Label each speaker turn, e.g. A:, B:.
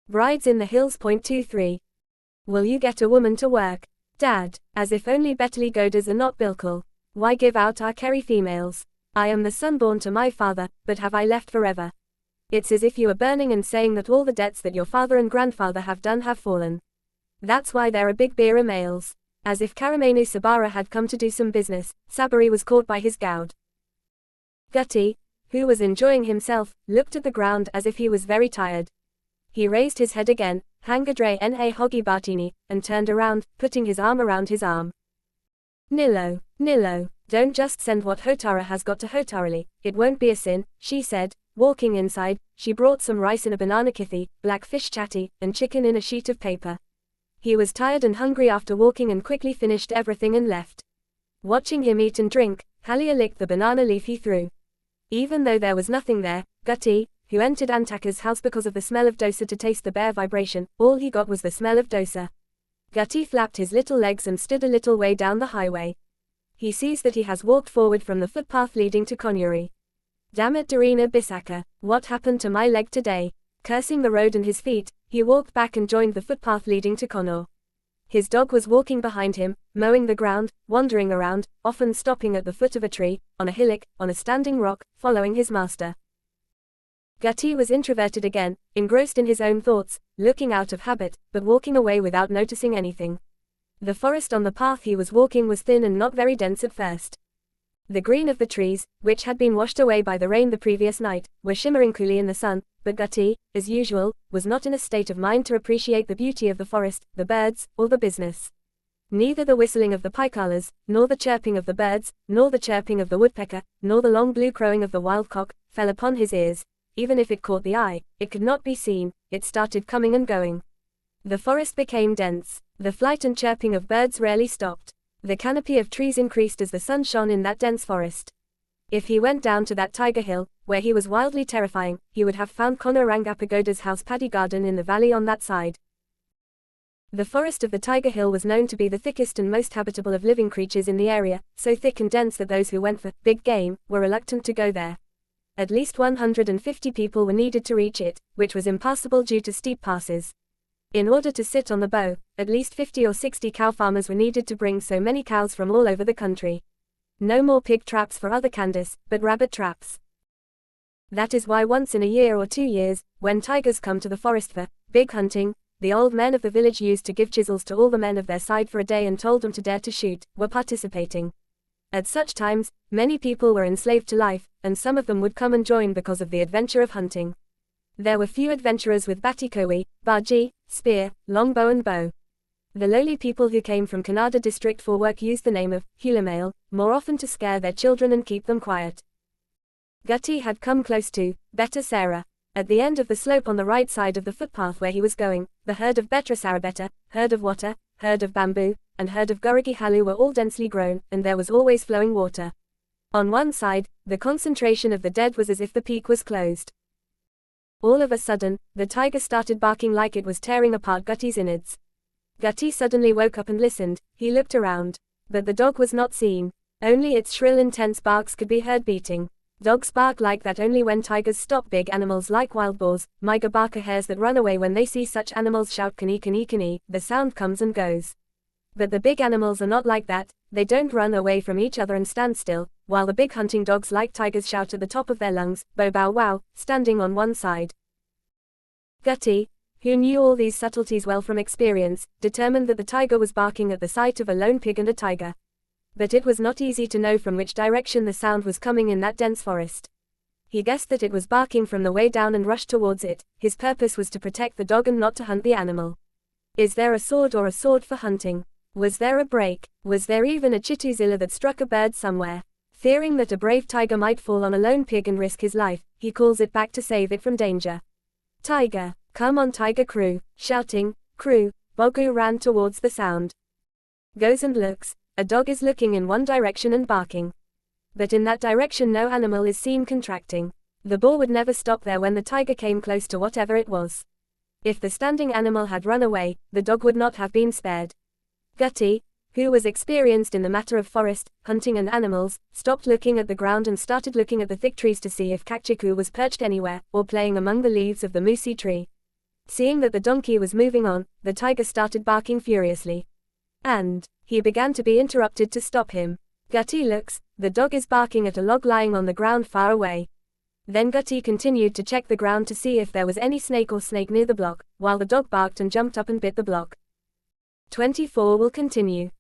A: Brides in the Hills. 23. Will you get a woman to work? Dad, as if only Betterly Godas are not Bilkul. Why give out our Kerry females? I am the son born to my father, but have I left forever? It's as if you are burning and saying that all the debts that your father and grandfather have done have fallen. That's why there are big bearer males. As if Karamenu Sabara had come to do some business, Sabari was caught by his goud. Gutty, who was enjoying himself, looked at the ground as if he was very tired. He raised his head again, Hangadre Na Hoggy Bartini, and turned around, putting his arm around his arm. Nilo, don't just send what Hotara has got to Hotarali, it won't be a sin, she said. Walking inside, she brought some rice in a banana kithy, black fish chatty, and chicken in a sheet of paper. He was tired and hungry after walking and quickly finished everything and left. Watching him eat and drink, Halia licked the banana leaf he threw. Even though there was nothing there, Gutty, who entered Antaka's house because of the smell of dosa to taste the bare vibration, all he got was the smell of dosa. Gutty flapped his little legs and stood a little way down the highway. He sees that he has walked forward from the footpath leading to Konyuri. Damn it, Darina Bisaka, what happened to my leg today? Cursing the road and his feet, he walked back and joined the footpath leading to Connor. His dog was walking behind him, mowing the ground, wandering around, often stopping at the foot of a tree, on a hillock, on a standing rock, following his master. Gutty was introverted again, engrossed in his own thoughts, looking out of habit, but walking away without noticing anything. The forest on the path he was walking was thin and not very dense at first. The green of the trees, which had been washed away by the rain the previous night, were shimmering coolly in the sun, but Gutty, as usual, was not in a state of mind to appreciate the beauty of the forest, the birds, or the business. Neither the whistling of the pikalas, nor the chirping of the birds, nor the chirping of the woodpecker, nor the long blue crowing of the wild cock, fell upon his ears. Even if it caught the eye, it could not be seen, it started coming and going. The forest became dense. The flight and chirping of birds rarely stopped. The canopy of trees increased as the sun shone in that dense forest. If he went down to that tiger hill, where he was wildly terrifying, he would have found Kono Rangapagoda's house paddy garden in the valley on that side. The forest of the tiger hill was known to be the thickest and most habitable of living creatures in the area, so thick and dense that those who went for big game were reluctant to go there. At least 150 people were needed to reach it, which was impassable due to steep passes. In order to sit on the bow, at least 50 or 60 cow farmers were needed to bring so many cows from all over the country. No more pig traps for other Candice, but rabbit traps. That is why once in a year or 2 years, when tigers come to the forest for big hunting, the old men of the village used to give chisels to all the men of their side for a day and told them to dare to shoot, were participating. At such times, many people were enslaved to life, and some of them would come and join because of the adventure of hunting. There were few adventurers with batikowi, baji, spear, longbow and bow. The lowly people who came from Kannada district for work used the name of Hulamale, more often to scare their children and keep them quiet. Gutty had come close to Betta Sarah. At the end of the slope on the right side of the footpath where he was going, the herd of Betra Sarabetta, herd of Wata, herd of bamboo, and herd of Gurigi Halu were all densely grown, and there was always flowing water. On one side, the concentration of the dead was as if the peak was closed. All of a sudden, the tiger started barking like it was tearing apart Gutty's innards. Gutty suddenly woke up and listened. He looked around. But the dog was not seen. Only its shrill intense barks could be heard beating. Dogs bark like that only when tigers stop big animals like wild boars, Myga barker hares that run away when they see such animals shout kani kani kani, the sound comes and goes. But the big animals are not like that, they don't run away from each other and stand still, while the big hunting dogs like tigers shout at the top of their lungs, bow bow wow, standing on one side. Gutty, who knew all these subtleties well from experience, determined that the tiger was barking at the sight of a lone pig and a tiger. But it was not easy to know from which direction the sound was coming in that dense forest. He guessed that it was barking from the way down and rushed towards it. His purpose was to protect the dog and not to hunt the animal. Is there a sword or a sword for hunting? Was there a break? Was there even a chituzilla that struck a bird somewhere? Fearing that a brave tiger might fall on a lone pig and risk his life, he calls it back to save it from danger. Tiger, come on tiger crew, shouting, crew, Bogu ran towards the sound. Goes and looks, a dog is looking in one direction and barking. But in that direction no animal is seen contracting. The boar would never stop there when the tiger came close to whatever it was. If the standing animal had run away, the dog would not have been spared. Gutty, who was experienced in the matter of forest, hunting and animals, stopped looking at the ground and started looking at the thick trees to see if Kakchiku was perched anywhere, or playing among the leaves of the musi tree. Seeing that the donkey was moving on, the tiger started barking furiously. And he began to be interrupted to stop him. Gutty looks, the dog is barking at a log lying on the ground far away. Then Gutty continued to check the ground to see if there was any snake near the block, while the dog barked and jumped up and bit the block. 24 will continue.